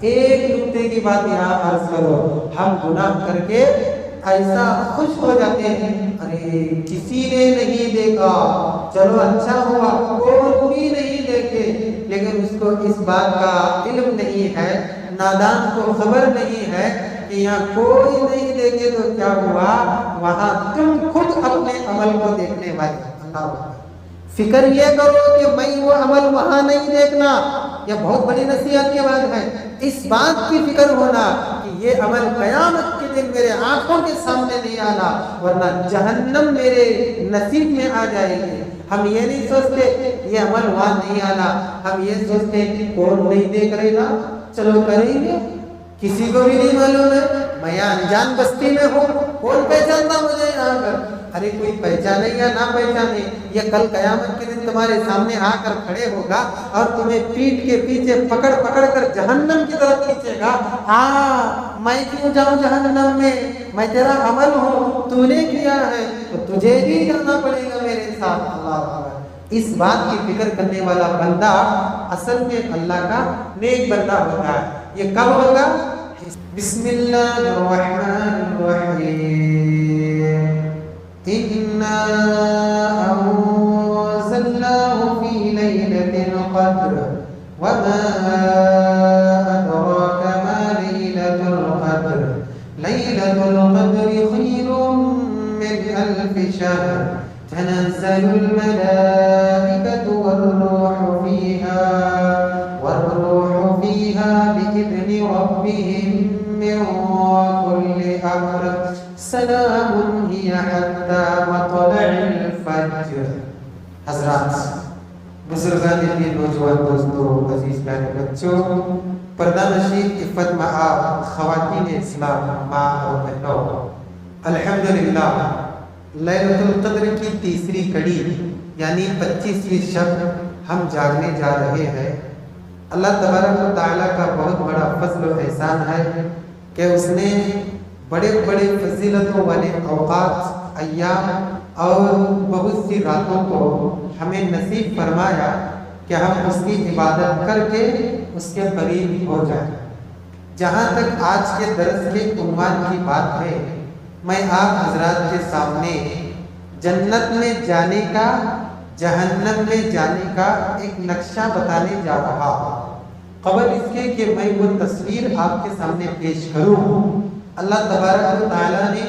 ایک نکتے کی بات یہاں عرض کرو، ہم گناہ کر کے ایسا خوش ہو جاتے ہیں، ارے کسی نے نہیں دیکھا، چلو اچھا ہوا کوئی بھی نہیں دیکھے، لیکن اس کو اس بات کا علم نہیں ہے، نادان کو خبر نہیں ہے کہ یہاں کوئی نہیں دیکھے تو کیا ہوا، وہاں تم خود اپنے عمل کو دیکھنے والے۔ اللہ فکر یہ کرو کہ میں وہ عمل وہاں نہیں دیکھنا، یہ بہت بڑی نصیحت کی بات ہے۔ اس بات کی فکر ہونا کہ یہ عمل قیامت کے دن میرے آنکھوں کے سامنے نہیں آنا، ورنہ جہنم میرے نصیب میں آ جائے گی۔ ہم یہ نہیں سوچتے یہ عمل وہاں نہیں آنا، ہم یہ سوچتے کہ کون نہیں دیکھ رہے گا، چلو کریں گے، کسی کو بھی نہیں معلوم ہے، میں یہاں انجان بستی میں ہوں، کون پہچانتا مجھے یہاں پر؟ ارے کوئی پہچانے یا نہ پہچانے، یہ کل قیامت کے دن تمہارے سامنے آ کر کھڑے ہوگا اور تمہیں پیٹ کے پیچھے پکڑ پکڑ کر جہنم کی طرف کھینچے گا۔ میں کیوں جاؤں جہنم میں تیرا عمل ہوں، تو نے کیا ہے تو تجھے بھی جانا پڑے گا میرے ساتھ۔ اللہ اکبر۔ اس بات کی فکر کرنے والا بندہ اصل میں اللہ کا نیک بندہ ہوتا ہے۔ یہ کب ہوگا؟ بسم اللہ الرحمن الرحیم، اِنَّا أَنزَلْنَاهُ فِي لَيْلَةِ الْقَدْرِ وَمَا أَدْرَاكَ مَا لَيْلَةُ الْقَدْرِ لَيْلَةُ الْقَدْرِ خَيْرٌ مِّنْ أَلْفِ شَهْرٍ تَنَزَّلُ الْمَلَائِكَةُ وَالرُّوحُ فِيهَا بِإِذْنِ رَبِّهِم مِّن كُلِّ أَمْرٍ سلام ہی حتی مطلع الفجر۔ حضرات، بزرگان دین، نوجوان دوستوں، عزیز پیارے بچوں، پردہ نشین، عفت مآب، خواتین اسلام، ماں اور بہنوں، الحمدللہ لیلۃ القدر کی تیسری کڑی یعنی 25ویں شب ہم جاگنے جا رہے ہیں۔ اللہ تبارک و تعالیٰ کا بہت بڑا فضل و احسان ہے کہ اس نے بڑے بڑے فضیلتوں والے اوقات، ایام اور بہت سی راتوں کو ہمیں نصیب فرمایا کہ ہم اس کی عبادت کر کے اس کے قریب ہو جائیں۔ جہاں تک آج کے درس کے عنوان کی بات ہے، میں آپ حضرات کے سامنے جنت میں جانے کا، جہنم میں جانے کا ایک نقشہ بتانے جا رہا ہوں۔ قبل اس کے کہ میں وہ تصویر آپ کے سامنے پیش کروں، اللہ تبارک و تعالیٰ نے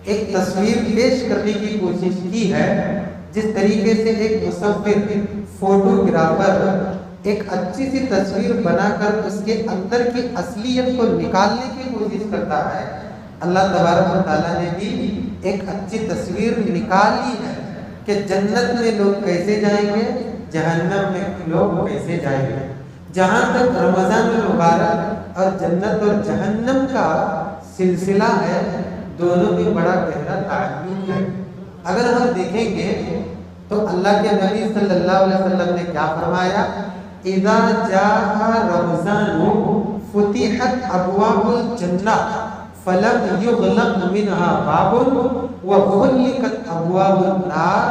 ایک تصویر پیش کرنے کی کوشش کی ہے، جس طریقے سے ایک مصور، فوٹوگرافر ایک اچھی سی تصویر بنا کر اس کے اندر کی اصلیت کو نکالنے کی کوشش کرتا ہے، اللہ تبارک و تعالیٰ نے بھی ایک اچھی تصویر نکالی ہے کہ جنت میں لوگ کیسے جائیں گے، جہنم میں لوگ کیسے جائیں گے۔ جہاں تک رمضان المبارک اور جنت اور جہنم کا سلسلہ ہے، دونوں میں بڑا گہرا تعلق ہے۔ اگر ہم دیکھیں گے تو اللہ کے نبی صلی اللہ علیہ وسلم نے کیا فرمایا؟ اذا جاء رمضان فتحت ابواب الجنہ فلم یغلق منها باب وغلقت ابواب النار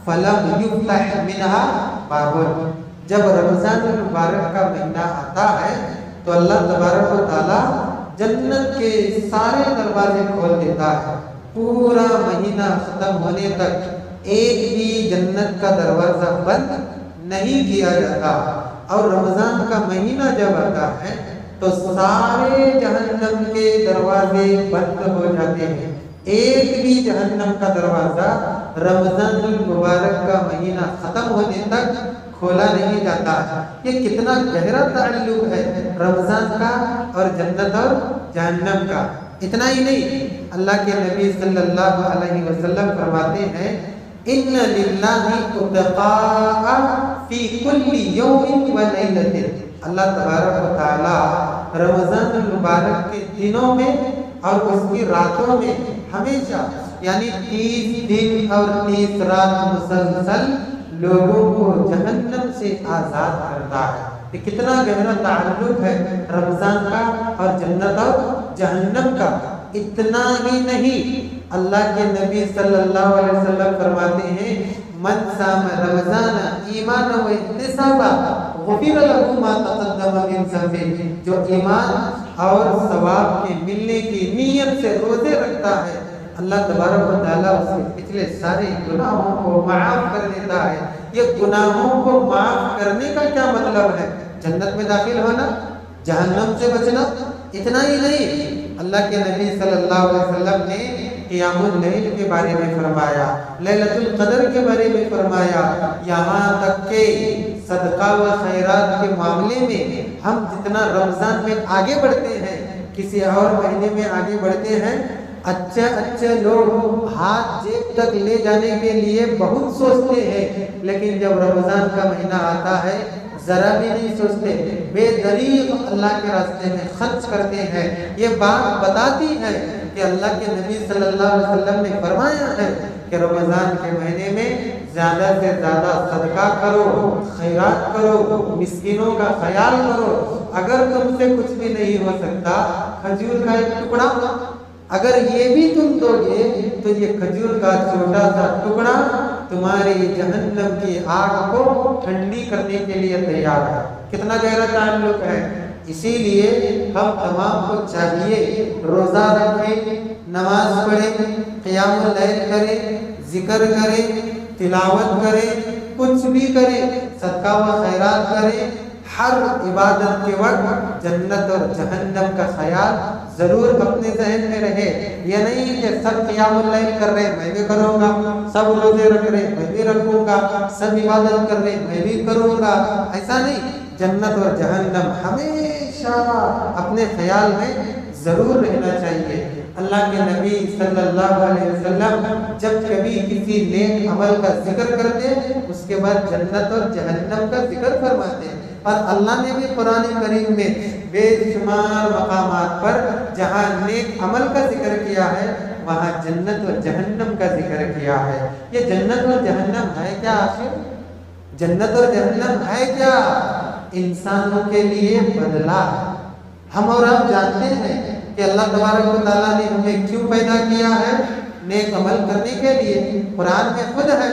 فلم یفتح منها باب۔ جب رمضان المبارک کا مہینہ آتا ہے تو اللہ تبارک و تعالیٰ جنت کے سارے دروازے کھول دیتا ہے، پورا مہینہ ختم ہونے تک ایک بھی جنت کا دروازہ بند نہیں کیا جاتا، اور رمضان کا مہینہ جب آتا ہے تو سارے جہنم کے دروازے بند ہو جاتے ہیں، ایک بھی جہنم کا دروازہ رمضان المبارک کا مہینہ ختم ہونے تک کھولا نہیں جاتا۔ یہ کتنا گہرا تعلق ہے رمضان کا اور جنت اور جہنم کا۔ اتنا ہی نہیں، اللہ کے نبی صلی اللہ علیہ وسلم فرماتے ہیں ان للہ اتقاء فی کل یوم و لیلۃ۔ اللہ تبارک و تعالی رمضان المبارک کے دنوں میں اور اس کی راتوں میں ہمیشہ یعنی 30 دن اور 30 رات مسلسل لوگوں کو جہنم سے آزاد کرتا ہے۔ یہ کتنا گہرا تعلق ہے رمضان کا اور جنت اور جہنم کا۔ اتنا ہی نہیں، اللہ کے نبی صلی اللہ علیہ وسلم فرماتے ہیں من صام رمضان ایمانا و احتسابا غفر له ما تقدم من ذنبه، جو ایمان اور ثواب کے ملنے کی نیت سے روزے رکھتا ہے اللہ تبارک و تعالیٰ اس کے پچھلے سارے گناہوں کو معاف کر دیتا ہے۔ یہ گناہوں کو معاف کرنے کا کیا مطلب ہے؟ جنت میں داخل ہونا، جہنم سے بچنا، اتنا ہی نہیں، اللہ کے نبی صلی اللہ علیہ وسلم نے قیام اللیل کے بارے میں فرمایا، لیلۃ القدر کے بارے میں فرمایا، یہاں تک کہ صدقہ و خیرات کے معاملے میں ہم جتنا رمضان میں آگے بڑھتے ہیں، کسی اور مہینے میں آگے بڑھتے ہیں، اچھے لوگ ہاتھ جیب تک لے جانے کے لیے بہت سوچتے ہیں، لیکن جب رمضان کا مہینہ آتا ہے ذرا بھی نہیں سوچتے، بے دریغ اللہ کے راستے میں خرچ کرتے ہیں۔ یہ بات بتاتی ہے کہ اللہ کے نبی صلی اللہ علیہ وسلم نے فرمایا ہے کہ رمضان کے مہینے میں زیادہ سے زیادہ صدقہ کرو، خیرات کرو، مسکینوں کا خیال کرو۔ اگر تم سے کچھ بھی نہیں ہو سکتا، کھجور کا ایک ٹکڑا اگر یہ بھی تم دو گے تو یہ کھجور کا چھوٹا سا ٹکڑا تمہاری جہنم کی آگ کو ٹھنڈی کرنے کے لیے تیار ہے۔ کتنا گہرا تعلق ہے۔ اسی لیے ہم تمام کو چاہیے روزہ رکھیں، نماز پڑھیں، قیام اللیل کریں، ذکر کریں، تلاوت کریں، کچھ بھی کریں، صدقہ و خیرات کریں، ہر عبادت کے وقت جنت اور جہنم کا خیال ضرور اپنے ذہن میں رہے۔ یہ نہیں کہ سب قیام اللیل کر رہے ہیں میں بھی کروں گا، سب روزے رکھ رہے ہیں میں بھی رکھوں گا، سب عبادت کر رہے ہیں میں بھی کروں گا، ایسا نہیں۔ جنت اور جہنم ہمیشہ اپنے خیال میں ضرور رہنا چاہیے۔ اللہ کے نبی صلی اللہ علیہ وسلم جب کبھی کسی نیک عمل کا ذکر کرتے اس کے بعد جنت اور جہنم کا ذکر فرماتے ہیں۔ اور اللہ نے بھی قرآن کریم میں بے شمار مقامات پر جہاں نیک عمل کا ذکر کیا ہے وہاں جنت اور جہنم کا ذکر کیا ہے۔ یہ جنت اور جہنم ہے کیا آخر؟ جنت اور جہنم ہے کیا؟ انسانوں کے لیے بدلہ ہے۔ ہم اور آپ جانتے ہیں کہ اللہ تبارک و تعالیٰ نے ہمیں کیوں پیدا کیا ہے؟ نیک عمل کرنے کے لیے۔ قرآن میں خود ہے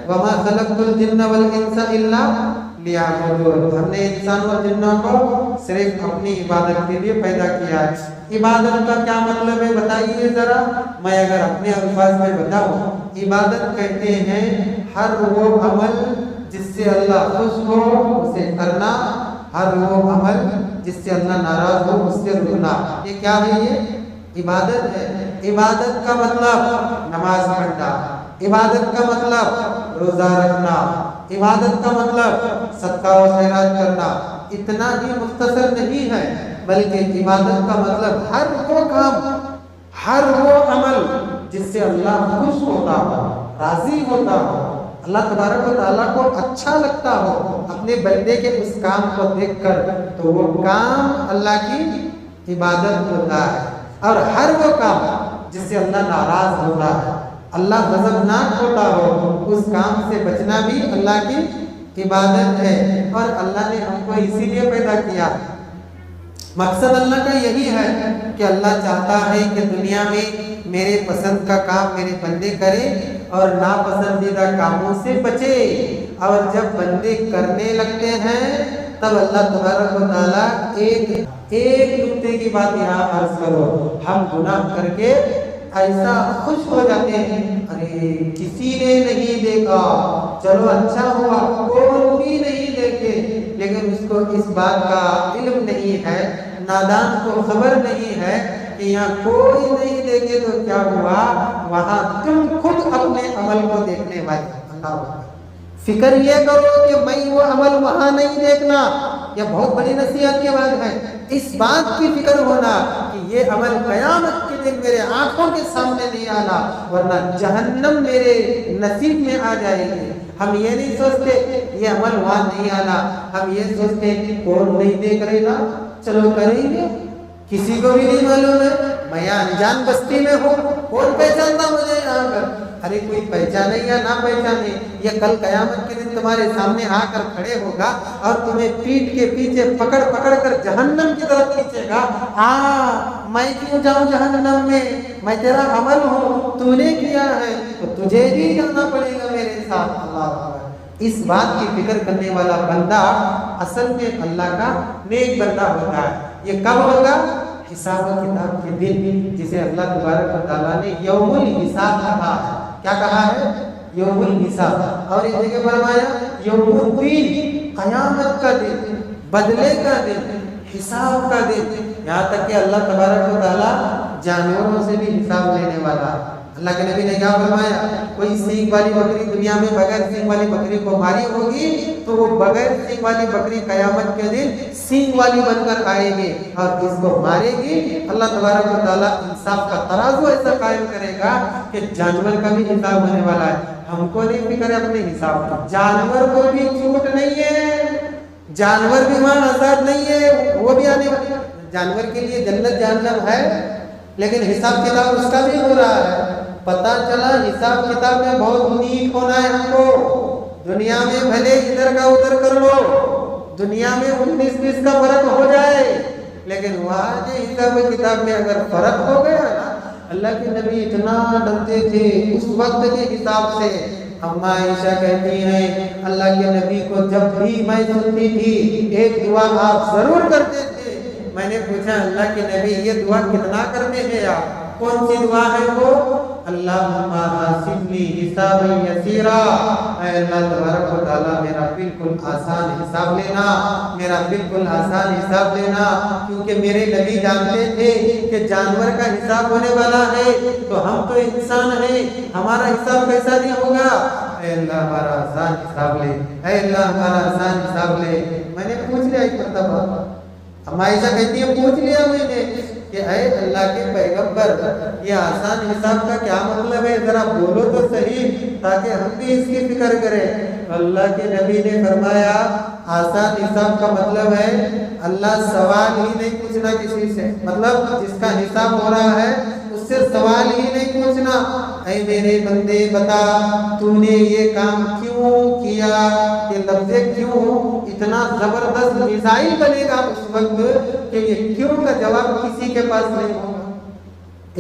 وَمَا خَلَقْتُ الْجِنَّ وَالْإِنسَ إِلَّا لِيَعْبُدُونِ، ہم نے انسانوں اور جنوں کو صرف اپنی عبادت کے لیے پیدا کیا ہے۔ عبادت کا کیا مطلب ہے بتائیے ذرا، میں اگر اپنے الفاظ میں بتاؤں، عبادت کہتے ہیں ہر وہ عمل جس سے اللہ خوش ہو اسے کرنا، ہر وہ عمل جس سے اللہ ناراض ہو اس سے رکنا۔ یہ کیا ہے؟ یہ عبادت ہے۔ عبادت کا مطلب نماز پڑھنا، عبادت کا مطلب روزہ رکھنا، عبادت کا مطلب صدقہ و خیرات کرنا۔ اتنا ہی مختصر نہیں ہے، بلکہ عبادت کا مطلب ہر وہ کام، ہر وہ عمل جس سے اللہ خوش ہوتا ہو، راضی ہوتا ہو، اللہ تبارک و تعالیٰ کو اچھا لگتا ہو اپنے بندے کے اس کام کو دیکھ کر، تو وہ کام اللہ کی عبادت ہوتا ہے۔ اور ہر وہ کام جس سے اللہ ناراض ہوتا ہے، اللہ غضبناک ہوتا ہو، اس کام سے بچنا بھی اللہ کی عبادت ہے۔ اور اللہ نے ہم کو اسی لیے پیدا کیا۔ مقصد اللہ کا یہی ہے کہ اللہ چاہتا ہے کہ دنیا میں میرے پسند کا کام میرے بندے کرے اور ناپسندیدہ کاموں سے بچے۔ اور جب بندے کرنے لگتے ہیں تب اللہ تبارک و تعالیٰ ایک نکتے کی بات یہاں عرض کرو، ہم گناہ کر کے ایسا خوش ہو جاتے ہیں، ارے کسی نے نہیں دیکھا، چلو اچھا ہوا کوئی بھی نہیں دیکھے، لیکن اس کو اس بات کا علم نہیں ہے، نادان کو خبر نہیں ہے کہ یہاں کوئی نہیں دیکھے تو کیا ہوا، وہاں تم خود اپنے عمل کو دیکھنے والے۔ اللہ فکر یہ کرو کہ میں وہ عمل وہاں نہیں دیکھنا۔ یہ بہت بڑی نصیحت کی بات ہے۔ اس بات کی فکر ہونا کہ یہ عمل قیامت کے دن میرے آنکھوں کے سامنے نہیں آنا، ورنہ جہنم میرے نصیب میں آ جائے گی۔ ہم یہ نہیں سوچتے یہ عمل وہاں نہیں آنا، ہم یہ سوچتے ہیں کہ کون نہیں دیکھ رہے گا، چلو کریں گے، کسی کو بھی نہیں معلوم ہے، میں یہاں انجان بستی میں ہوں، کون پہچانتا مجھے یہاں پر؟ ارے کوئی پہچانے یا نہ پہچانے، یہ کل قیامت کے دن تمہارے سامنے آ کر کھڑے ہوگا اور تمہیں پیٹ کے پیچھے پکڑ کر جہنم کی طرف کھینچے گا۔ میں کیوں جاؤں جہنم میں تیرا عمل ہوں، تو نے کیا ہے تو تجھے بھی جانا پڑے گا میرے ساتھ۔ اللہ اس بات کی فکر کرنے والا بندہ اصل میں اللہ کا نیک بندہ ہوتا ہے۔ یہ کب ہوگا؟ حساب و کتاب کے دن، جسے اللہ تبارک و تعالیٰ نے یوم الحساب کہا ہے۔ کیا کہا ہے؟ یوم الحساب۔ اور اس جگہ فرمایا یوم الدین، قیامت کا دن، بدلے کا دن، حساب کا دن۔ یہاں تک کہ اللہ تبارک و تعالیٰ جانوروں سے بھی حساب لینے والا ہے۔ اللہ کے نبی نے کیا فرمایا؟ کوئی سینگ والی بکری دنیا میں بغیر سینگ والی بکری کو ماری ہوگی تو وہ بغیر سینگ والی بکری قیامت کے دن سینگ والی بن کر آئے گی اور اس کو مارے گی۔ اللہ تبارک و تعالیٰ انصاف کا ترازو ایسا قائم کرے گا کہ جانور کا بھی حساب ہونے والا ہے۔ ہم کو نہیں فکر ہے اپنے حساب کا، جانور کو بھی چھوٹ نہیں ہے، جانور بھی وہاں آزاد نہیں ہے، وہ بھی آنے والے۔ جانور کے لیے جنت جہنم ہے لیکن حساب کتاب اس کا بھی ہو رہا ہے۔ پتہ چلا حساب کتاب میں بہت نیک ہونا ہے ہم کو۔ دنیا میں بھلے ادھر کا ادھر کر لو، دنیا میں 19-20 کا فرق ہو جائے، لیکن وہاں کے حساب کتاب میں اگر فرق ہو گیا نا، اللہ کے نبی اتنا ڈرتے تھے اس وقت کے حساب سے۔ اما عائشہ کہتی ہیں اللہ کے نبی کو جب بھی میں سنتی تھی ایک دعا آپ ضرور کرتے تھے۔ میں نے پوچھا اللہ کے نبی یہ دعا کتنا کرتے ہیں آپ؟ کون سی دعا ہے وہ؟ اللہم حاسبنی حسابا یسیرا، اے اللہ تبارک و تعالیٰ میرا بالکل آسان حساب لینا، میرا بالکل آسان حساب لینا، کیونکہ میرے نبی جانتے تھے کہ جانور کا حساب ہونے والا ہے تو ہم تو انسان ہیں، ہمارا حساب کیسا نہیں ہوگا؟ اے اللہ ہمارا آسان حساب لے، اے اللہ ہمارا آسان حساب لے۔ میں نے پوچھ لیا ایک مرتبہ، اما عائشہ کہتی ہے پوچھ لیا میں نے کہ اے اللہ کے پیغمبر یہ آسان حساب کا کیا مطلب ہے، ذرا بولو تو صحیح تاکہ ہم بھی اس کی فکر کریں۔ اللہ کے نبی نے فرمایا آسان حساب کا مطلب ہے اللہ سوال ہی نہیں پوچھنا کسی سے، مطلب جس کا حساب ہو رہا ہے اس سے سوال ہی نہیں پوچھنا، اے میرے بندے بتا تو نے یہ کام کیوں کیا۔ یہ لفظ کیوں اتنا زبردست میزائل بنے گا اس وقت کہ یہ کیوں کا جواب کسی کے پاس نہیں ہوگا۔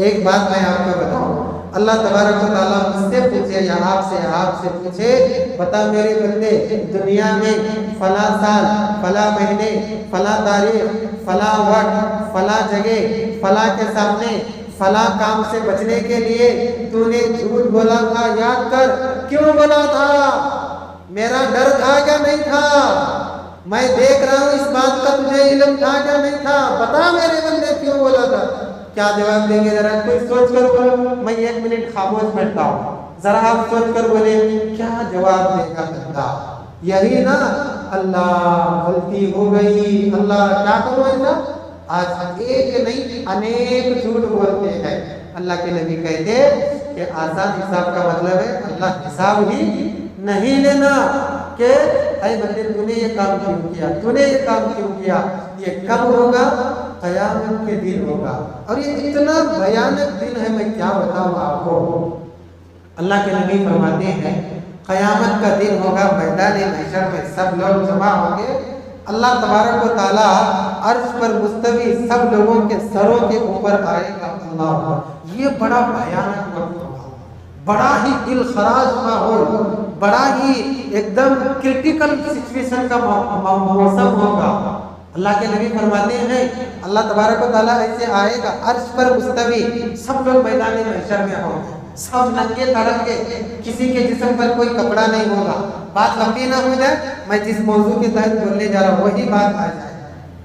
ایک بات میں آپ کو بتاؤں، اللہ تبارک و تعالیٰ مجھ سے پوچھے یا آپ سے پوچھے بتا میرے بندے دنیا میں فلاں سال فلاں مہینے فلاں تاریخ فلاں وقت فلاں جگہ فلاں کے سامنے فلاں کام سے بچنے کے لیے تو نے جھوٹ بولا تھا، یاد کر کیوں بولا تھا؟ میرا ڈر تھا کیا نہیں تھا؟ میں دیکھ رہا ہوں اس بات کا تجھے علم تھا کیا نہیں تھا؟ بتا میرے بندے کیوں بولا تھا؟ کیا جواب دیں گے؟ ذرا کوئی سوچ کر بولو، میں 1 منٹ خاموش بیٹھتا ہوں، ذرا آپ سوچ کر بولے کیا جواب دے گا بندہ؟ یہی نا اللہ غلطی ہو گئی، اللہ کیا کرو ایسا؟ آج ایک نہیں انیک جھوٹ بولتے ہیں۔ اللہ کے نبی کہتے کہ آسان حساب کا مطلب ہے اللہ حساب ہی نہیں لینا کہ اے بندے تو نے یہ کام کیوں کیا، تو نے یہ کام کیوں کیا۔ یہ کب ہوگا؟ قیامت کے دن ہوگا، اور یہ اتنا بھیانک دن ہے میں کیا بتاؤں آپ کو۔ اللہ کے نبی فرماتے ہیں قیامت کا دن ہوگا، میدان محشر میں سب لوگ جمع ہوں گے، اللہ تبارک و تعالیٰ عرش پر مستوی سب لوگوں کے سروں کے اوپر آئے گا۔ اللہ، یہ بڑا بھیانک وقت ہوگا، بڑا ہی دل خراش ماحول، بڑا ہی ایک دم کرٹیکل سچویشن کا موسم ہوگا۔ اللہ کے نبی فرماتے ہیں اللہ تبارک و تعالیٰ ایسے آئے گا عرش پر مستوی، سب لوگ میدان محشر میں ہوں گے، سب ننگے تڑنگے، کسی کے جسم پر کوئی کپڑا نہیں ہوگا۔ بات لمبی نہ ہو جائے، میں جس موضوع کے تحت بولنے جا رہا ہوں وہی بات آ جائے۔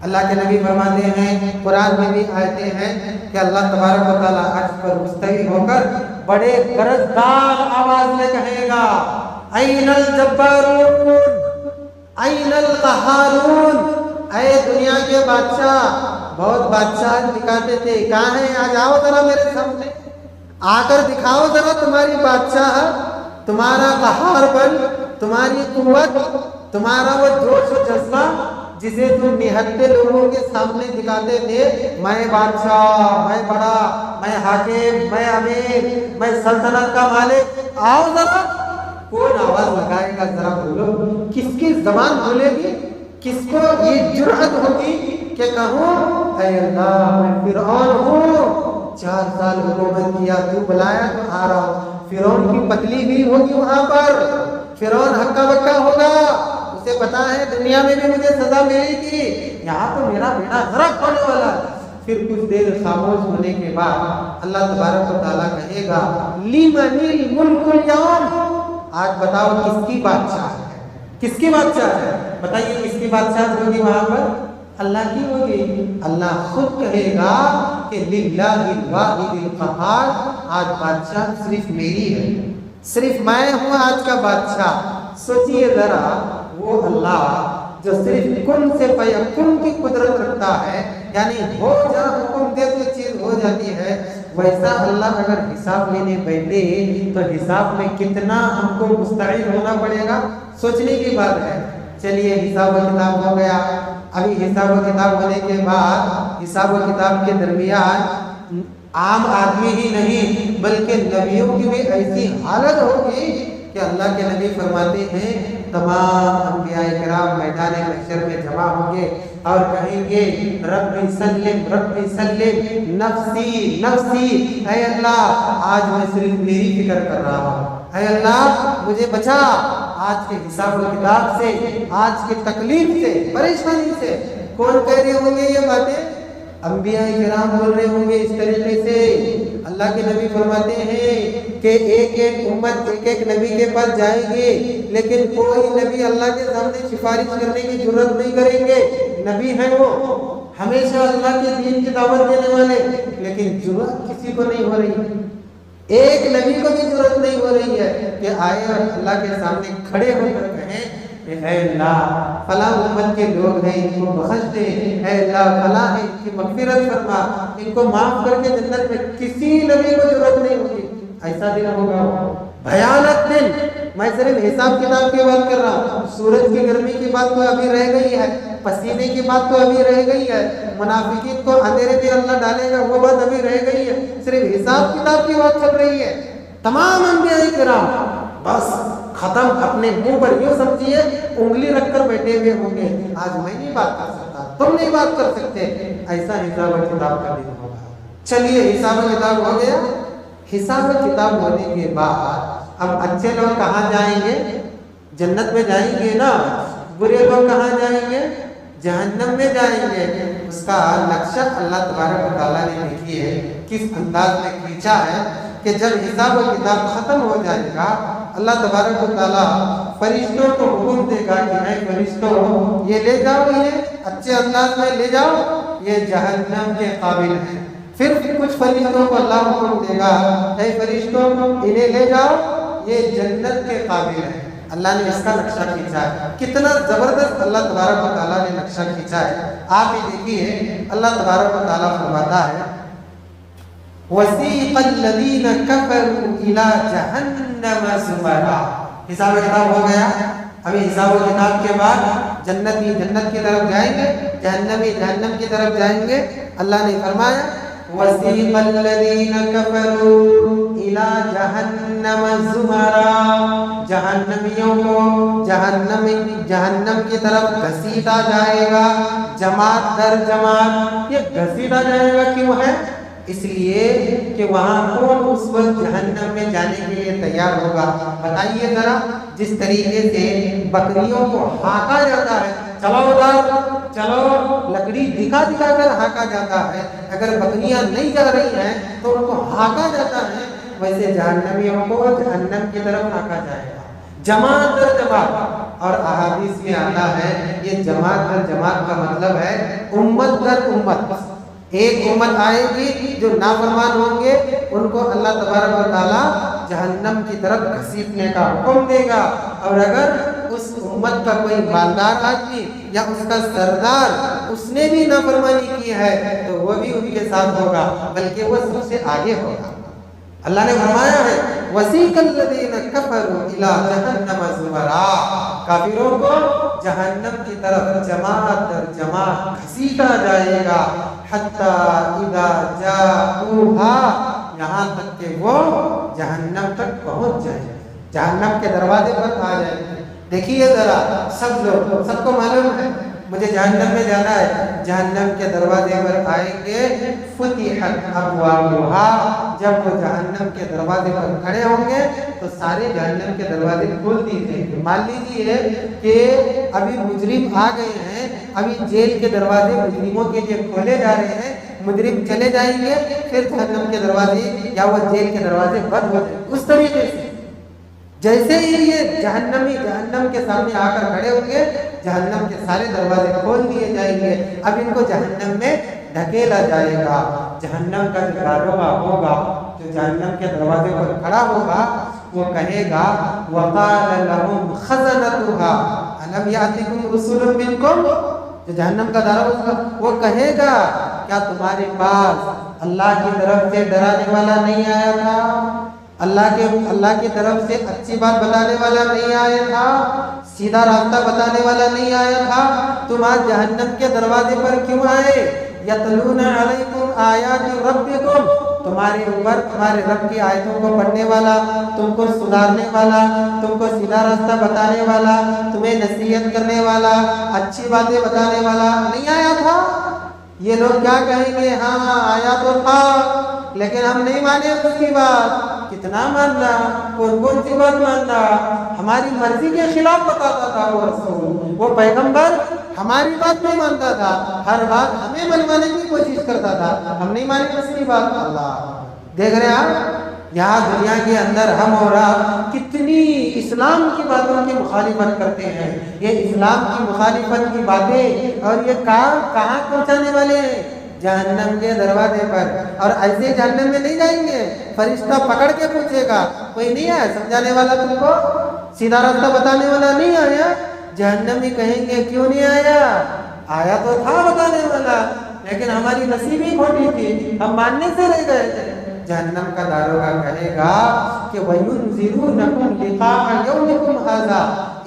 اللہ کے نبی فرماتے ہیں قرآن میں بھی آیتیں ہیں کہ اللہ تبارک و تعالیٰ عرش پر مستوی ہو کر بڑے گرجدار آواز میں کہے گا این الجبارون این القہارون، اے دنیا کے بادشاہ، بہت بادشاہ دکھاتے تھے، کہاں ہیں؟ آ جاؤ ذرا میرے سامنے، آ کر دکھاؤ ذرا تمہاری بادشاہ، تمہارا قہار بن، تمہاری قوت، تمہارا وہ جوش و جذبہ جسے تم نہتے لوگوں کے سامنے دکھاتے تھے، میں بادشاہ، میں بڑا، میں حاکم، میں امیر، میں سلطنت کا مالک، آؤ ذرا۔ کون آواز لگائے گا ذرا بولو؟ کس کی زبان بولے گی؟ کس کو یہ جرأت ہوگی کہ کہوں اے اللہ میں فرعون ہوں، 4 سال حکومت کیا، تو بلایا تو آ رہا ہوں۔ فرعون کی پتلی بھی ہوگی وہاں پر، فرعون ہکا بکا ہوگا، اسے پتا ہے دنیا میں بھی مجھے سزا ملی تھی، یہاں تو میرا بیٹا غرق ہونے والا ہے۔ پھر کچھ دیر خاموش ہونے کے بعد اللہ تبارک و تعالیٰ کہے گا لمن الملک اليوم، آج بتاؤ کس کی بادشاہ ہے، کس کی بادشاہ ہے؟ بتائیے کس کی بادشاہ ہوگی وہاں پر؟ اللہ کی ہوگی۔ اللہ خود کہے گا کہ للہ الواحد القہار، آج بادشاہ صرف میری ہے، صرف میں ہوں آج کا بادشاہ۔ سوچئے ذرا وہ اللہ جو صرف کن سے فیکن کی قدرت رکھتا ہے، یعنی ہو جا حکم دے تو چیز ہو جاتی ہے، ویسا اللہ اگر حساب لینے بیٹھے تو حساب میں کتنا ہم کو مستعد ہونا پڑے گا، سوچنے کی بات ہے۔ چلیے حساب و کتاب ہو گیا، ابھی حساب و کتاب ہونے کے بعد حساب و کتاب کے درمیان عام آدمی ہی نہیں بلکہ نبیوں کی بھی ایسی حالت ہوگی کہ اللہ کے نبی فرماتے ہیں تمام انبیاء کرام میدان محشر میں جمع ہوں گے اور کہیں گے رب سلم نفسی نفسی، اے اللہ آج میں صرف میری فکر کر رہا ہوں، اے اللہ مجھے بچا آج کے حساب و کتاب سے، آج کے تکلیف سے، پریشانی سے۔ کون کہہ رہے ہوں گے یہ باتیں؟ انبیاء کرام بول رہے ہوں گے اس طریقے سے۔ اللہ کے نبی فرماتے ہیں کہ ایک ایک امت ایک ایک نبی کے پاس جائیں گے، لیکن کوئی نبی اللہ کے سامنے سفارش کرنے کی جرات نہیں کریں گے، نبی ہیں وہ ہمیشہ اللہ کے دین کی دعوت دینے والے، لیکن جرات کسی کو نہیں ہو رہی، ایک نبی کو بھی ضرورت نہیں ہو رہی ہے کہ آئے اور اللہ کے سامنے کھڑے ہو کر کہیں کہ اے اللہ فلاں امت کے لوگ ہیں ان کو بخش دے، اے اللہ فلاں ہے ان کی مغفرت فرما، ان کو معاف کر کے جنت میں۔ کسی نبی کو ضرورت نہیں ہوگی، ایسا دن ہوگا بھیانک دن۔ میں صرف حساب کتاب کی بات کر رہا ہوں، سورج کی گرمی کی بات تو ابھی رہ گئی ہے، پسینے کی بات تو ابھی رہ گئی ہے، منافقین کو اندھیرے میں اللہ ڈالے گا وہ بات ابھی رہ گئی ہے، صرف حساب کتاب کی بات چل رہی ہے۔ تمام انبیاء کرام بس ختم، اپنے منہ پر یوں سمجھیے انگلی رکھ کر بیٹھے ہوئے ہوں گے، آج میں نہیں بات کر سکتا، تم نہیں بات کر سکتے، ایسا حساب و کتاب کا دن ہوگا۔ چلیے حساب و کتاب ہو گیا۔ حساب و کتاب ہونے کے بعد اب اچھے لوگ کہاں جائیں گے؟ جنت میں جائیں گے نا، برے لوگ کہاں جائیں گے؟ جہنم میں جائیں گے۔ اس کا نقشہ اللہ تبارک و تعالیٰ نے دیکھی ہے کس انداز میں کھینچا ہے کہ جب حساب و کتاب ختم ہو جائے گا اللہ تبارک و تعالیٰ فرشتوں کو حکم دے گا کہ اے فرشتوں یہ لے جاؤ، یہ اچھے انداز میں لے جاؤ، یہ جہنم کے قابل ہیں۔ پھر کچھ فرشتوں کو اللہ حکم دے گا اے فرشتوں انہیں لے جاؤ، یہ جنت کے قابل ہیں۔ اللہ نے اس کا نقشہ کھینچا ہے، کتنا زبردست اللہ تبارک و تعالیٰ نے نقشہ کھینچا ہے۔ آپ ہی دیکھیے اللہ تبارک و تعالیٰ فرماتا ہے وَسِيقَ الَّذِينَ كَفَرُوا إِلَى جَهَنَّمَ زُمَرًا۔ حساب کتاب ہو گیا، ابھی حساب و کتاب کے بعد جنتی جنت کی طرف جائیں گے، جہنمی جہنم کی طرف جائیں گے۔ اللہ نے فرمایا وَسِيقَ الَّذِينَ كَفَرُوا إِلَى جَهَنَّمَ زُمَرًا، جہنمیوں کو جہنم کی طرف گھسیٹا جائے گا، جماعت در جماعت۔ یہ گھسیٹا جائے گا کیوں ہے؟ اس لیے کہ وہاں کون اس وقت جہنم میں جانے کے لیے تیار ہوگا؟ بتائیے ذرا، جس طریقے سے بکریوں کو ہانکا جاتا ہے، چلو ادھر چلو، لکڑی دکھا دکھا کر ہانکا جاتا ہے، اگر بکریاں نہیں جا رہی ہیں تو ان کو ہانکا جاتا ہے، ویسے جہنمیوں کو جہنم کی طرف ہانکا جائے گا، جماعت در جماعت۔ اور احادیث میں آتا ہے یہ جماعت در جماعت کا مطلب ہے امت در امت۔ ایک امت آئے گی جو نافرمان ہوں گے، ان کو اللہ تبارک و تعالیٰ جہنم کی طرف گھسیٹنے کا حکم دے گا، اور اگر اس امت کا کوئی مالدار آدمی یا اس کا سردار اس نے بھی نافرمانی کی ہے تو وہ بھی ان کے ساتھ ہوگا، بلکہ وہ سب سے آگے ہوگا۔ اللہ نے فرمایا ہے وَسِيقَ الَّذِينَ كَفَرُوا إِلَى جَهَنَّمَ زُمَرًا، کافروں کو جہنم کی طرف جماعت در جماعت گھسیٹا جائے گا، حَتَّى إِذَا جَاءُوهَا، یہاں تک کہ وہ جہنم تک پہنچ جائیں گے، جہنم کے دروازے پر آ جائیں گے۔ دیکھیے ذرا، سب لوگ، سب کو معلوم ہے مجھے جہنم میں جانا ہے، جہنم کے دروازے پر آئیں گے، فتحت ابوابها، جب وہ جہنم کے دروازے پر کھڑے ہوں گے تو سارے جہنم کے دروازے کھول دیے جائیں گے۔ مان لیجیے کہ ابھی مجرم آ گئے ہیں، ابھی جیل کے دروازے مجرموں کے لیے کھولے جا رہے ہیں، مجرم چلے جائیں گے، پھر جہنم کے دروازے یا وہ جیل کے دروازے بند ہو جائیں گے۔ اس طریقے سے جیسے ہی یہ جہنمی جہنم کے سامنے آ کر کھڑے ہوں گے، جہنم کے سارے دروازے کھول دیے جائیں گے، اب ان کو جہنم میں دھکیلا جائے گا۔ جہنم کا جو داروغہ ہوگا، جو جہنم کے دروازے پر کھڑا ہوگا، وہ کہے گا وَقَالَ لَهُمْ خَزَنَتُهَا أَلَمْ يَأْتِكُمْ رُسُلٌ مِّنكُمْ، جو جہنم کا داروغہ ہوگا وہ کہے گا کیا تمہارے پاس اللہ کی طرف سے ڈرانے والا نہیں آیا تھا؟ اللہ کی طرف سے اچھی بات بتانے والا نہیں آیا تھا؟ سیدھا راستہ بتانے والا نہیں آیا تھا؟ تم آج جہنم کے دروازے پر کیوں آئے؟ یتلون علیکم آیات ربکم، تمہارے اوپر تمہارے رب کی آیتوں کو پڑھنے والا، تم کو سدھارنے والا، تم کو سیدھا راستہ بتانے والا، تمہیں نصیحت کرنے والا، اچھی باتیں بتانے والا نہیں آیا تھا؟ یہ لوگ کیا کہیں گے؟ ہاں آیا تو تھا لیکن ہم نہیں مانے اس کی بات۔ کتنا ماننا؟ کون سی بات ماننا؟ ہماری مرضی کے خلاف بتاتا تھا وہ رسول، وہ پیغمبر ہماری بات نہیں مانتا تھا، ہر بات ہمیں منوانے کی کوشش کرتا تھا، ہم نہیں مانے اس کی بات۔ اللہ دیکھ رہے ہیں آپ یہاں دنیا کے اندر ہم اور آپ کتنی اسلام کی باتوں کی مخالفت کرتے ہیں۔ یہ اسلام کی مخالفت کی باتیں اور یہ کام کہاں پہنچانے والے ہیں؟ جہنم کے دروازے پر۔ اور ایسے جہنم میں نہیں جائیں گے، فرشتہ پکڑ کے پوچھے گا کوئی نہیں آیا سمجھانے والا، تم کو سیدھا راستہ بتانے والا نہیں آیا؟ جہنمی کہیں گے کیوں نہیں آیا؟ آیا تو تھا بتانے والا لیکن ہماری نصیب ہی کھوٹی تھی، ہم ماننے سے رہ گئے تھے۔ جہنم کا داروغہ کہے گا کہ وَيُنذِرُونَكُمْ لِقَاءَ يَوْمِكُمْ هَذَا،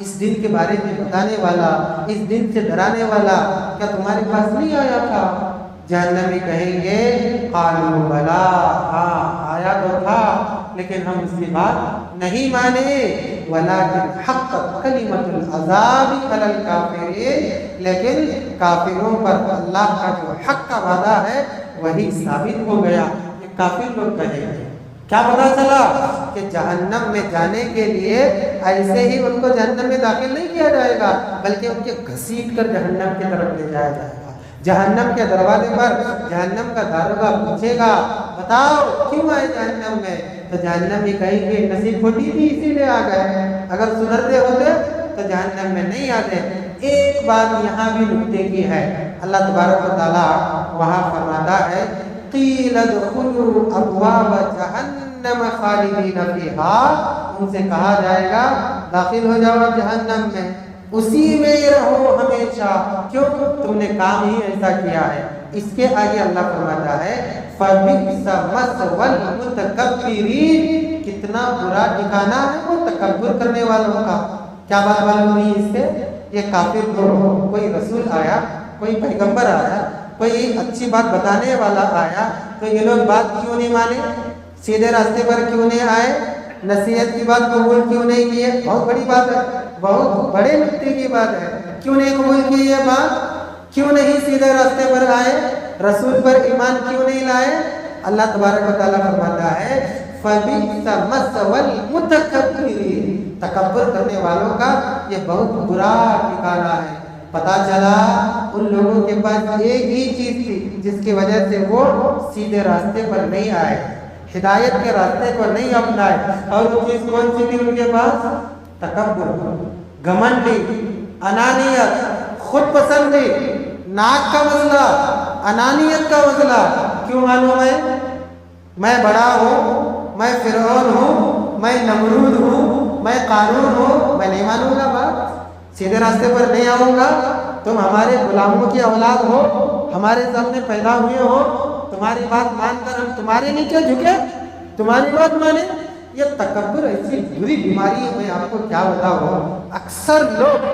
اس دن کے بارے میں بتانے والا، اس دن سے ڈرانے والا کیا تمہارے پاس نہیں آیا تھا؟ جہنمی کہیں گے قالوا بلا، ہاں آیا تو تھا لیکن ہم اس کی بات نہیں مانے، وَلَكِنْ حَقَّتْ كَلِمَةُ الْعَذَابِ عَلَى الْكَافِرِينَ، لیکن کافروں پر اللہ کا جو حق کا وعدہ ہے وہی ثابت ہو گیا۔ یہ کافر لوگ کہیں گے، کیا پتا چلا کہ جہنم میں جانے کے لیے ایسے ہی ان کو جہنم میں داخل نہیں کیا جائے گا بلکہ ان کے گھسیٹ کر جہنم کی طرف لے جایا جائے گا۔ جہنم کے دروازے پر جہنم کا داروغہ پوچھے گا بتاؤ کیوں آئے جہنم میں؟ تو جہنم یہ کہیں گے نصیب کھوٹی تھی اسی لیے آ گئے، اگر سدھرتے ہوتے تو جہنم میں نہیں آتے۔ ایک بات یہاں بھی نکتے کی ہے، اللہ تبارک و تعالیٰ وہاں فرماتا ہے قیل ادخلوا ابواب جہنم خالدین فیہا، ان سے کہا جائے گا داخل ہو جاؤ جہنم میں، اسی میں رہو ہمیشہ، کیوں؟ تم نے کام ہی ایسا کیا ہے۔ اس کے آگے اللہ فرماتا ہے فَبِئْسَ مَثْوَى الْمُتَكَبِّرِينَ، کتنا برا ٹھکانہ ہے وہ تکبر کرنے والوں کا۔ کیا بات معلوم ہوئی اس سے؟ یہ کافر لوگ، کوئی رسول آیا، کوئی پیغمبر آیا، کوئی اچھی بات بتانے والا آیا تو یہ لوگ بات کیوں نہیں مانے؟ سیدھے راستے پر کیوں نہیں آئے؟ نصیحت کی بات قبول کیوں نہیں کیے؟ بہت بڑی بات ہے، بہت بڑے نکتے کی بات ہے، کیوں نہیں قبول کی یہ بات؟ کیوں نہیں سیدھے راستے پر آئے؟ رسول پر ایمان کیوں نہیں لائے؟ اللہ تبارک و تعالیٰ فرماتا ہے فَبِئْسَ مَثْوَى الْمُتَكَبِّرِينَ، تکبر کرنے والوں کا یہ بہت برا ٹھکانہ ہے۔ پتا چلا ان لوگوں کے پاس ایک ہی چیز تھی جس کی وجہ سے وہ سیدھے راستے پر نہیں آئے، ہدایت کے راستے کو نہیں اپنائے، اور وہ چیز کون سی تھی ان کے پاس؟ تکبر، گھمنڈی، انانیت، خود پسندی، ناک کا مسئلہ، انانیت کا مسئلہ۔ کیوں معلوم ہے؟ میں بڑا ہوں، میں فرعون ہوں، میں نمرود ہوں، میں قارون ہوں، میں نہیں مانوں گا بات، سیدھے راستے پر نہیں آؤں گا۔ تم ہمارے غلاموں کی اولاد ہو، ہمارے سامنے پیدا ہوئے ہو، تمہاری بات مان کر ہم تمہارے نیچے جھکے، تمہاری بات مانے؟ یہ تکبر ایسی بری بیماری ہے، میں آپ کو کیا بتاؤں۔ اکثر لوگ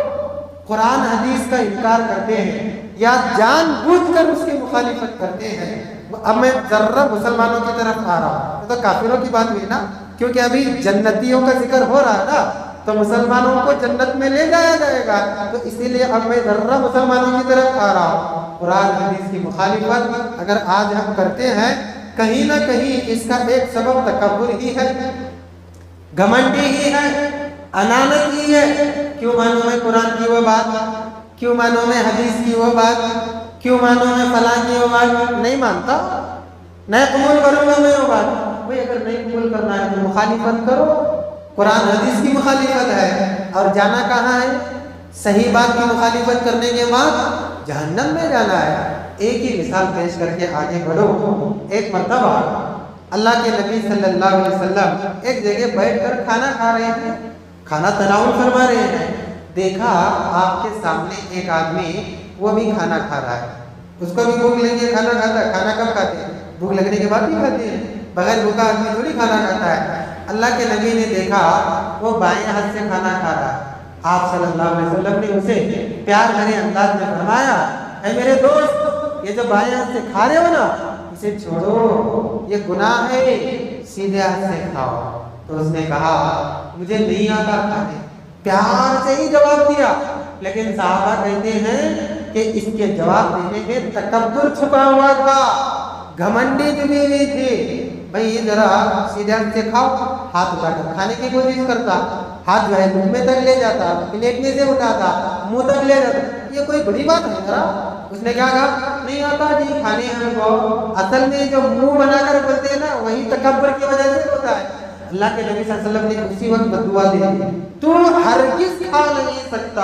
قرآن حدیث کا انکار کرتے ہیں یا جان بوجھ کر اس کی مخالفت کرتے ہیں۔ اب میں ذرا مسلمانوں کی طرف آ رہا ہوں، تو کافروں کی بات ہوئی نا، کیونکہ ابھی جنتیوں کا ذکر ہو رہا ہے نا، تو مسلمانوں کو جنت میں لے جایا جائے گا. تو اسی لیے اب میں ذرا مسلمانوں کی طرف آ رہا ہوں. قرآن حدیث کی مخالفت اگر آج ہم کرتے ہیں کہیں نہ کہیں اس کا ایک سبب تکبر ہی ہے, گھمنڈی ہی ہے, انانت ہی ہے. کیوں مانوں میں قرآن کی وہ بات, کیوں مانوں میں حدیث کی وہ بات, کیوں مانوں میں فلاں کی وہ بات؟ نہیں مانتا, نہیں قبول کروں گا میں وہ بات. بھائی اگر نہیں قبول کرنا ہے تو مخالفت کرو. قرآن حدیث کی مخالفت ہے اور جانا کہاں ہے؟ صحیح بات کی مخالفت کرنے کے بعد جہنم میں جانا ہے. ایک ہی مثال پیش کر کے آگے بڑھو. ایک مرتبہ اللہ کے نبی صلی اللہ علیہ وسلم ایک جگہ بیٹھ کر کھانا کھا رہے تھے, کھانا تناول فرما رہے ہیں. دیکھا آپ کے سامنے ایک آدمی وہ بھی کھانا کھا رہا ہے. اس کو بھی بھوک لگی ہے, کھانا کھاتا ہے. کھانا کب کھاتے ہیں؟ بھوک لگنے کے بعد ہی کھاتے ہیں. بغیر بھوکا آدمی تھوڑی کھانا کھاتا ہے. اللہ کے نبی نے دیکھا وہ بائیں ہاتھ سے کھانا کھا رہا ہے. آپ صلی اللہ علیہ وسلم نے اسے پیار بھرے انداز میں فرمایا, اے میرے دوست, یہ جو بائیں ہاتھ سے کھا رہے ہو نا اسے چھوڑو, یہ گناہ ہے, سیدھے ہاتھ سے کھاؤ. تو اس نے کہا مجھے نہیں آتا کھانے. پیار سے ہی جواب دیا. لیکن صحابہ کہتے ہیں کہ اس کے جواب دینے میں تکبر چھپا ہوا تھا, گھمنڈی جڑی ہوئی تھی. بھائی ذرا سیدھے ہاتھ سے کھاؤ. ہاتھ اٹھا کر کھانے کی کوشش کرتا, ہاتھ جو ہے منہ میں تک لے جاتا, پلیٹ میں سے اٹھاتا, منہ تک لے جاتا. یہ کوئی بڑی بات ہے ذرا؟ اس نے کیا کہا, نہیں آتا جی کھانے ہم کو. اصل میں جو منہ بنا کر بولتے ہیں نا وہی تکبر کی وجہ سے ہوتا ہے. اللہ کے نبی صلی اللہ علیہ وسلم نے اسی وقت بد دعا دی, تو ہرگز کھا نہیں سکتا.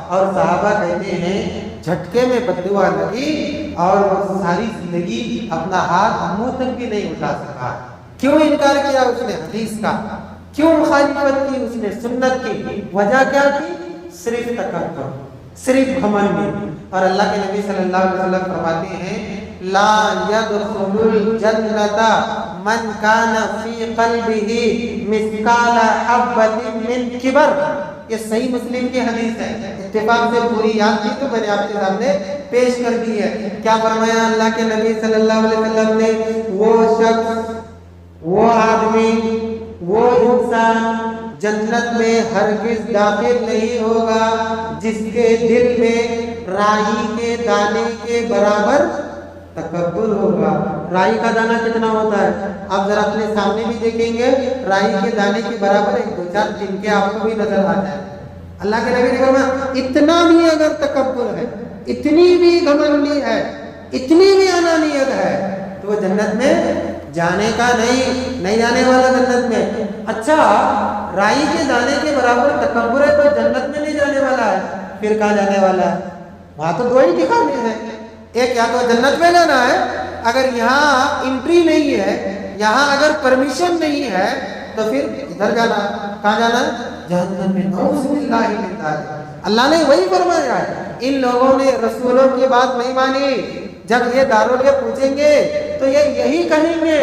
اور صحابہ کہتے ہیں جھٹکے میں بد دعا لگی اور وہ ساری زندگی اپنا ہاتھ منہ تک بھی نہیں اٹھا سکا. کیوں انکار کیا اس نے حدیث کا, کیوں مخالفت کی اس نے سنت کی؟ وجہ کیا تھی؟ صرف تکبر, صرف گھمنڈ. اور اللہ کے نبی صلی اللہ علیہ وسلم فرماتے ہیں لا يدخل الجنة من كان في قلبه مثقال حبة من کبر. یہ صحیح مسلم کی حدیث ہے, اتفاق سے پوری یاد تھی تو میں نے آپ کے سامنے پیش کر دی ہے. کیا فرمایا اللہ کے نبی صلی اللہ علیہ وسلم نے؟ وہ شخص, وہ آدمی, وہ انسان جنت میں ہرگز داخل نہیں ہوگا جس کے دل میں رائی کے دانے کے برابر تکبر ہوگا. رائی کا دانہ کتنا ہوتا ہے؟ آپ ذرا اپنے سامنے بھی دیکھیں گے, رائی کے دانے کے برابر ایک دو چار تنکے آپ کو بھی نظر آ جائے. اللہ کے نبی نے فرمایا اتنا بھی اگر تکبر ہے, اتنی بھی گھمنڈی ہے, اتنی بھی انانیت ہے تو وہ جنت میں جانے کا نہیں جانے والا جنت میں. اچھا رائی کے دانے کے برابر تکبر ہے تو جنت میں نہیں جانے والا ہے, پھر کہاں جانے والا ہے؟ وہاں تو دو ہی ٹھکانے ہیں, ایک یا تو جنت میں جانا ہے, اگر یہاں انٹری نہیں ہے, یہاں اگر پرمیشن نہیں ہے تو پھر ادھر جانا. کہاں جانا ہے؟ جہنم میں. نعوذ باللہ من ذالک. اللہ نے وہی فرمایا ہے, ان لوگوں نے رسولوں کی بات نہیں مانی. جب یہ داروں کے پوچھیں گے تو یہ یہی کہیں گے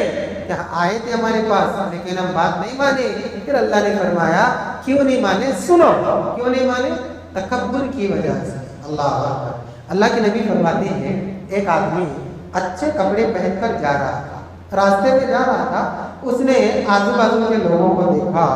کہ آئے تھے ہمارے پاس لیکن ہم بات نہیں مانے. پھر اللہ نے فرمایا کیوں نہیں مانے؟ سنو, کیوں نہیں مانے؟ تکبر کی وجہ سے. اللہ اکبر. اللہ کے نبی فرماتے ہیں ایک آدمی اچھے کپڑے پہن کر جا رہا تھا, راستے میں جا رہا تھا. اس نے آزو بازو کے لوگوں کو دیکھا,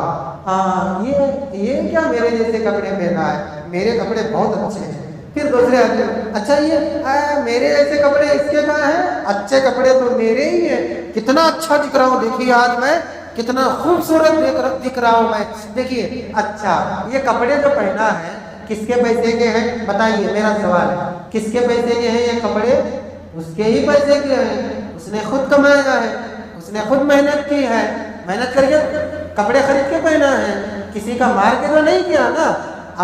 ہاں یہ کیا میرے جیسے کپڑے پہنا ہے, میرے کپڑے بہت اچھے ہیں. پھر دوسرے آدمی, اچھا یہ میرے ایسے کپڑے اس کے کہاں ہیں؟ اچھے کپڑے تو میرے ہی ہیں, کتنا اچھا دکھ رہا ہوں, دیکھیے آج میں کتنا خوبصورت دکھ رہا ہوں میں, دیکھیے. اچھا یہ کپڑے جو پہنا ہے کس کے پیسے کے ہیں بتائیے؟ میرا سوال ہے, کس کے پیسے کے ہیں یہ کپڑے؟ اس کے ہی پیسے کے ہیں, اس نے خود کمایا ہے, اس نے خود محنت کی ہے, محنت کر کے کپڑے خرید کے پہنا ہے, کسی کا مار کے تو نہیں کیا نا,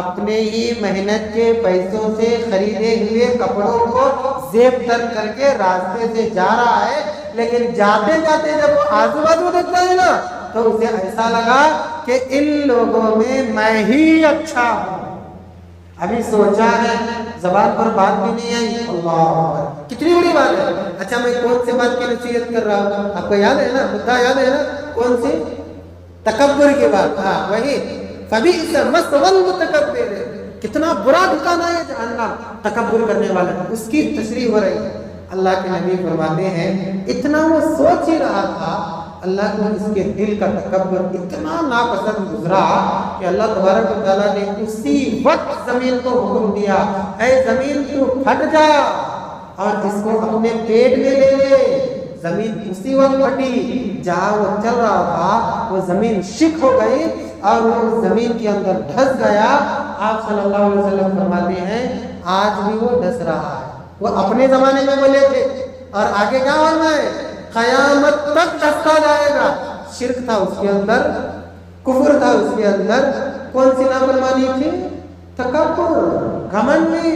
اپنے ہی محنت کے پیسوں سے خریدے ہوئے کپڑوں کو زیب تر کر کے راستے سے جا رہا ہے. لیکن جاتے جاتے جب وہ آزو بازو دیکھتا ہے نا تو اسے ایسا لگا کہ ان لوگوں میں ہی اچھا ہوں. ابھی سوچا ہے, زبان پر بات بھی نہیں آئی. اللہ کتنی بڑی بات ہے. اچھا میں کون سی بات کی نصیحت کر رہا ہوں, آپ کو یاد ہے نا, مدعا یاد ہے نا, کون سی؟ تکبر کی بات. ہاں وہی, فبئس مثوى المتکبر. کتنا برا ٹھکانہ ہے جہنم تکبر کرنے والا, اس کی تشریح ہو رہی ہے. اللہ کے نبی فرماتے ہیں اتنا وہ سوچ ہی رہا تھا اللہ کو اس کے دل کا تکبر اتنا ناپسند گزرا کہ اللہ تبارک و تعالیٰ نے اسی وقت زمین کو حکم دیا، اے زمین تو پھٹ جا اور اس کو اپنے پیٹ میں لے لے۔ زمین اسی وقت پھٹی، جہاں وہ چل رہا تھا وہ زمین شک ہو گئی اور وہ زمین کے اندر دھس گیا۔ آپ صلی اللہ علیہ وسلم فرماتے ہیں آج بھی وہ دھس رہا ہے۔ وہ اپنے زمانے میں بولے تھے اور آگے کیا ہونا ہے؟ قیامت تک دھستا جائے گا۔ شرک تھا اس کے اندر، کفر تھا اس کے اندر، کون سی نافرمانی تھی؟ تکبر، گھمنڈ میں۔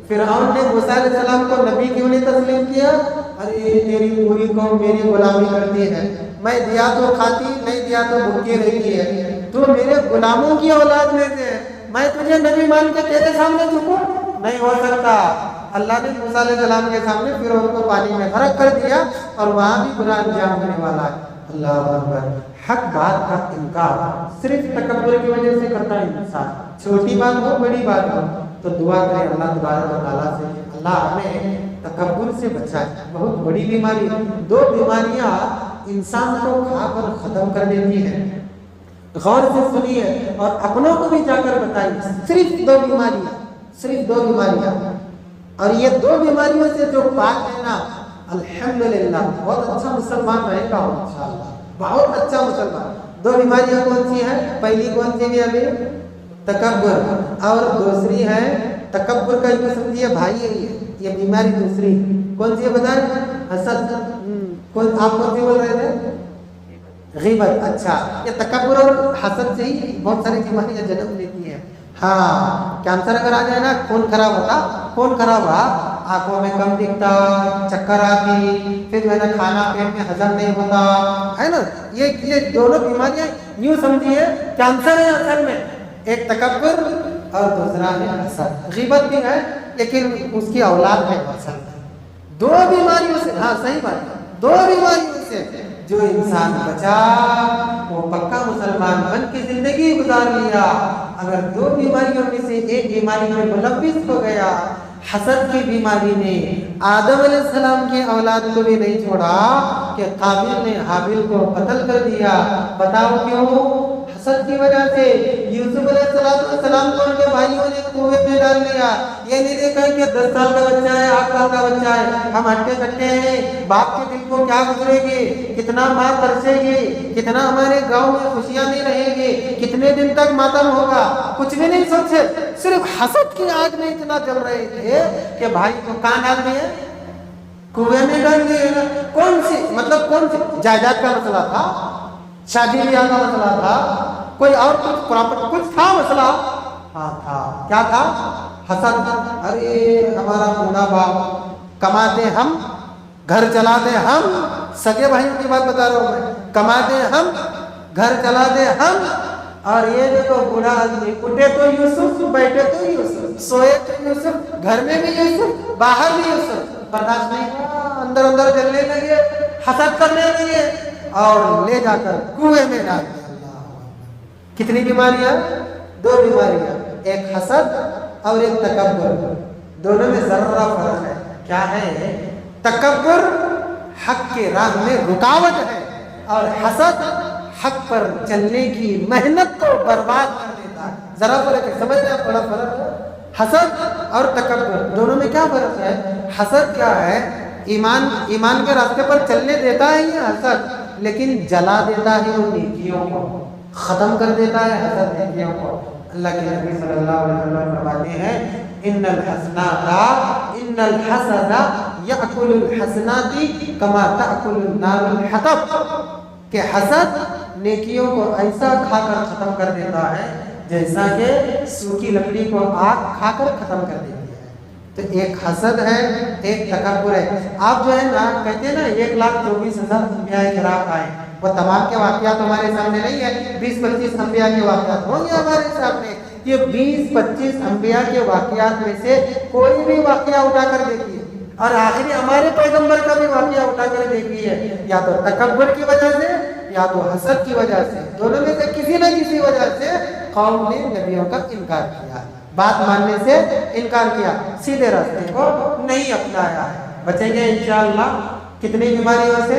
فرعون نے موسیٰ علیہ السلام کو نبی کیوں نہیں تسلیم کیا؟ ارے تیری پوری قوم میری غلامی کرتی ہے، میں دیا تو کھاتی، نہیں دیا تو بھوکی رہتی ہے، تو میرے غلاموں کی اولاد میں سے میں تجھے نبی مان کے تیرے سامنے جھکوں؟ نہیں ہو سکتا۔ اللہ نے موسیٰ علیہ السلام کے سامنے فرعون کو پانی میں غرق کر دیا اور وہاں بھی برا انجام ہونے والا ہے۔ اللہ اکبر۔ حق بات کا انکار صرف تکبر کی وجہ سے کرتا ہے انسان، چھوٹی بات ہو بڑی بات ہو، تو دعا کریں اللہ تبارک و تعالیٰ سے اللہ ہمیں تکبر سے بچائے۔ بہت بڑی بیماری، دو بیماریاں انسان کو کھا کر ختم کر دیتی ہیں۔ غور سے سنیے اور اپنوں کو بھی جا کر بتائیے، صرف دو بیماریاں، صرف دو بیماریاں، اور یہ دو بیماریوں سے جو پاک ہے نا، الحمدللہ بہت اچھا مسلمان رہے گا انشاءاللہ، بہت اچھا مسلمان۔ دو بیماریاں کون سی ہیں؟ پہلی کون سی ہے ابھی؟ تکبر، اور دوسری ہے تکبر کا یہ سمجھیے بھائی ہے، یہ بیماری دوسری کون سی ہے بتائیں؟ حسد۔ آپ کون سی بول رہے تھے؟ غیبت۔ اچھا، یہ تکبر اور حسد سے ہی بہت ساری بیماریاں جنم لیتی ہیں۔ ہاں، کینسر اگر آ جائے نا، خون خراب ہوتا، خون خراب ہوا، آنکھوں میں کم دکھتا، چکر آتی، پھر جو ہے نا کھانا پیٹ میں ہضم نہیں ہوتا ہے نا، یہ دونوں بیماریاں یوں سمجھیے کینسر ہے اصل میں، ایک تکبر اور دوسرا ہے حسد۔ غیبت بھی ہے لیکن اس کی اولاد ہے اصل میں۔ دو بیماریوں سے، ہاں صحیح بات ہے، دو بیماریوں سے جو انسان بچا وہ پکا مسلمان بن کے زندگی گزار لیا۔ اگر دو بیماریوں میں سے ایک بیماری میں ملوث ہو گیا، حسد کی بیماری نے آدم علیہ السلام کی اولاد کو بھی نہیں چھوڑا کہ قابل نے حابل کو قتل کر دیا۔ بتاؤ کیوں؟ حسد کی وجہ سے۔ یوسف علیہ السلام کو ان کے بھائیوں نے کنویں میں ڈال لیا، یہ نہیں دیکھا کہ 10 سال کا بچہ ہے، 8 سال کا بچہ ہے، ہم ہٹے کٹے ہیں، باپ کے دل کو کیا گزرے گی، کتنا ماں ترسے گی، کتنا ہمارے گاؤں میں خوشیاں نہیں رہے گی، کتنے دن تک ماتم ہوگا، کچھ بھی نہیں سوچے، صرف حسد کی آگ میں اتنا جل رہے تھے کہ بھائی کو کہاں ڈال دیے؟ کنویں میں ڈال دیے۔ کون سی کون سی جائیداد کا مسئلہ تھا، شادی بیاہ کا مسئلہ تھا، کوئی اور کچھ پراپرٹی کچھ تھا مسئلہ؟ ہاں تھا۔ کیا تھا؟ حسد۔ ارے ہمارا بوڑھا باپ کماتے ہم، گھر چلاتے ہم، سگے بھائیوں کی بات بتا رہا ہوں میں، کماتے ہم، گھر چلاتے ہم، اور یہ دیکھو بوڑھا آدمی، اٹھے تو یوسف، بیٹھے تو یوسف، سوئے تو یوسف، گھر میں بھی یوسف، باہر بھی یوسف۔ برداشت نہیں ہوا، اندر اندر جلنے لگے، حسد کرنے لگے اور لے جا کر کنویں میں ڈال دیا۔ کتنی بیماریاں؟ دو بیماریاں، ایک حسد اور ایک تکبر، دونوں میں ذرہ فرق ہے۔ کیا ہے؟ تکبر حق کے راہ میں رکاوٹ ہے اور حسد حق پر چلنے کی محنت کو برباد کر دیتا ہے۔ ذرا فرق ہے، سمجھتے ہیں بڑا فرق ہے؟ حسد اور تکبر دونوں میں کیا فرق ہے؟ حسد کیا ہے؟ ایمان کے راستے پر چلنے دیتا ہے یہ حسد، لیکن جلا دیتا ہے ان نیکیوں کو، ختم کر دیتا ہے حسد نیکیوں کو۔ اللہ کے نبی صلی اللہ علیہ وسلم فرماتے ہیں ان الحسد یأکل الحسنات کما تأکل النار الحطب، کہ حسد نیکیوں کو ایسا کھا کر ختم کر دیتا ہے جیسا کہ سوکھی لکڑی کو آگ کھا کر ختم کر دیتی ہے۔ تو ایک حسد ہے، ایک تکبر ہے۔ آپ جو ہے نا کہتے ہیں نا 1,24,000 انبیاء کرام آئے، وہ تمام کے واقعات ہمارے سامنے نہیں ہے، 20-25 انبیاء کے واقعات ہوں گے ہمارے سامنے۔ یہ 20-25 انبیاء کے واقعات میں سے کوئی بھی واقعہ اٹھا کر دیکھیے، اور آخری ہمارے پیغمبر کا بھی واقعہ اٹھا کر دیکھیے، یا تو تکبر کی وجہ سے یا تو حسد کی وجہ سے، دونوں میں سے کسی نہ کسی وجہ سے قوم نے نبیوں کا انکار کیا، بات ماننے سے انکار کیا، سیدھے راستے کو نہیں اپنایا ہے۔ بچیں گے انشاءاللہ کتنی بیماریوں سے؟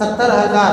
70,000,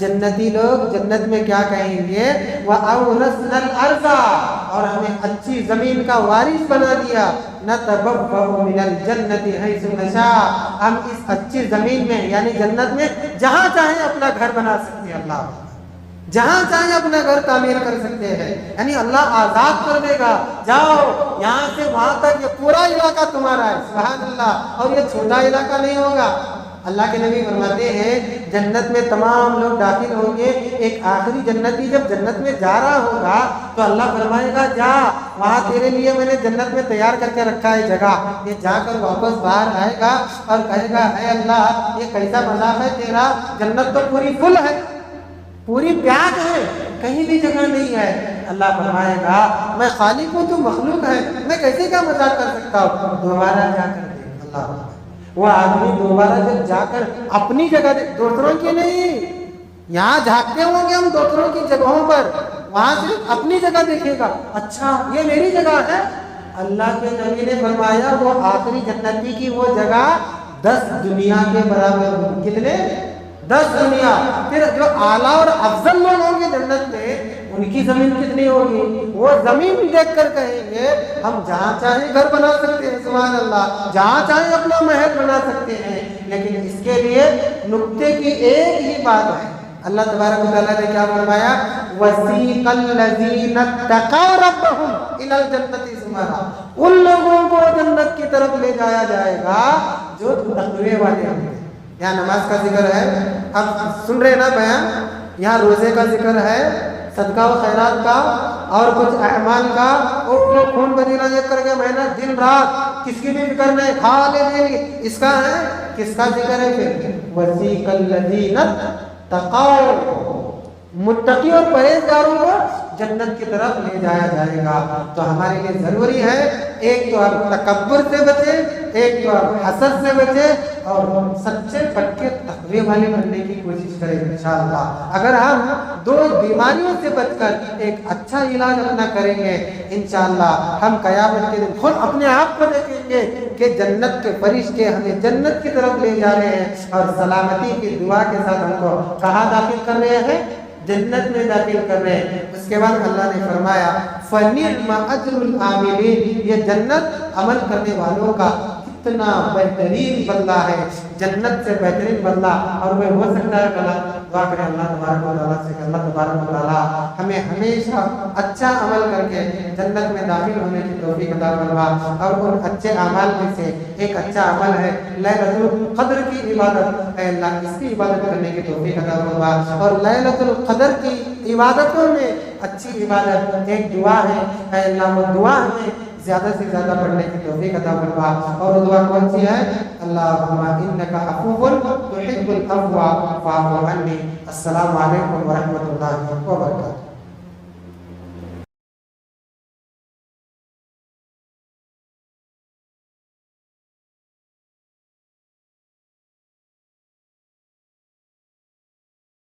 جنتی لوگ جنت میں کیا کہیں گے؟ وَأَوْرَثْنَا الْأَرْضَ، اور ہمیں اچھی زمین کا وارث بنا دیا، نَتَبَوَّأُ مِنَ الْجَنَّةِ حَيْثُ نَشَاءُ، ہم اس اچھی زمین میں یعنی جنت میں جہاں چاہیں اپنا گھر بنا سکتے ہیں، اللہ جہاں چاہیں اپنا گھر تعمیر کر سکتے ہیں، یعنی اللہ آزاد کر دے گا، جاؤ یہاں سے وہاں تک، یہ پورا علاقہ تمہارا ہے، سبحان اللہ، اور یہ چھوٹا علاقہ نہیں ہوگا۔ اللہ کے نبی فرماتے ہیں جنت میں تمام لوگ داخل ہوں گے، ایک آخری جنتی جب جنت میں جا رہا ہوگا تو اللہ فرمائے گا جا وہاں تیرے لیے میں نے جنت میں تیار کر کے رکھا ہے جگہ، یہ جا کر واپس باہر آئے گا اور کہے گا اے اللہ یہ کیسا مذاق ہے تیرا، جنت تو پوری فل ہے، پوری پیاس ہے، کہیں بھی جگہ نہیں ہے۔ اللہ فرمائے گا میں خالق ہوں تو مخلوق ہے، میں کیسے کیا مذاق کر سکتا ہوں، دوبارہ جا کر دیکھ۔ اللہ وہ آدمی دوبارہ جب جا کر اپنی جگہ دیکھ، دوسروں کی نہیں، یہاں جھانکتے ہوں گے ہم دوسروں کی جگہوں پر، وہاں صرف اپنی جگہ دیکھے گا، اچھا یہ میری جگہ ہے۔ اللہ کے نبی نے فرمایا وہ آخری جنتی کی وہ جگہ 10 دنیا کے برابر ہوگی۔ کتنے؟ 10 دنیا۔ پھر جو اعلیٰ اور افضل لوگ ہوں گے جنت میں ان کی زمین کتنی ہوگی؟ وہ زمین دیکھ کر کہیں گے ہم جہاں چاہیں گھر بنا سکتے ہیں، سبحان اللہ، جہاں چاہیں اپنا محل بنا سکتے ہیں، لیکن اس کے لیے نقطے کی ایک ہی بات ہے۔ اللہ تبارک و تعالیٰ نے کیا فرمایا؟ وَسِيقَ الَّذِينَ اتَّقَوْا رَبَّهُمْ إِلَى الْجَنَّةِ زُمَرًا، ان لوگوں کو جنت کی طرف لے جایا جائے گا جو تقوی والے ہوں گے۔ یہاں نماز کا ذکر ہے، اب سن رہے نا بیان، یہاں روزے کا ذکر ہے، صدقہ و خیرات کا اور کچھ اعمال کا، اور لوگ خون وغیرہ یہ کر کے محنت دن رات، کس کی بھی فکر نہیں، کھا لے دیں گے، اس کا ہے، کس کا ذکر ہے پھر؟ وَسِيقَ الَّذِينَ اتَّقَوْا، متقی اور پرہیزگاروں کو جنت کی طرف لے جایا جائے گا۔ تو ہمارے لیے ضروری ہے ایک تو ہم تکبر سے بچیں، ایک تو ہم حسد سے بچیں، اور سچے پکے تقوی والے بننے کی کوشش کریں انشاءاللہ۔ اگر ہم 2 بیماریوں سے بچ کر ایک اچھا علاج اپنا کریں گے انشاءاللہ، ہم قیامت کے دن خود اپنے آپ کو دیکھیں گے کہ جنت کے فرشتے ہمیں جنت کی طرف لے جا رہے ہیں، اور سلامتی کی دعا کے ساتھ ہم کو کہاں داخل کر رہے ہیں؟ جنت میں داخل کر رہے ہیں۔ اس کے بعد اللہ نے فرمایا فَنِعْمَ أَجْرُ الْعَامِلِينَ، یہ جنت عمل کرنے والوں کا کتنا بہترین بدلہ ہے، جنت سے بہترین بدلہ اور وہ ہو سکتا ہے بلا۔ دعا کریں اللہ تبارک و تعالیٰ سے کہ اللہ تبارک و تعالیٰ ہمیں ہمیشہ اچھا عمل کر کے جنت میں داخل ہونے کی توفیق عطا فرما، اور ان اچھے اعمال میں سے ایک اچھا عمل ہے لیلۃ القدر کی عبادت، اے اللہ اس کی عبادت کرنے کی توفیق عطا فرما، اور لیلۃ القدر کی عبادتوں میں اچھی عبادت ایک دعا ہے، اے اللہ وہ دعا ہمیں زیادہ سے زیادہ پڑھنے کی توفیق عطا فرما۔ اور وہ دعا کون سی ہے؟ اللہم انک عفو تحب العفو فاعف عنی۔ السلام علیکم ورحمۃ اللہ وبرکاتہ۔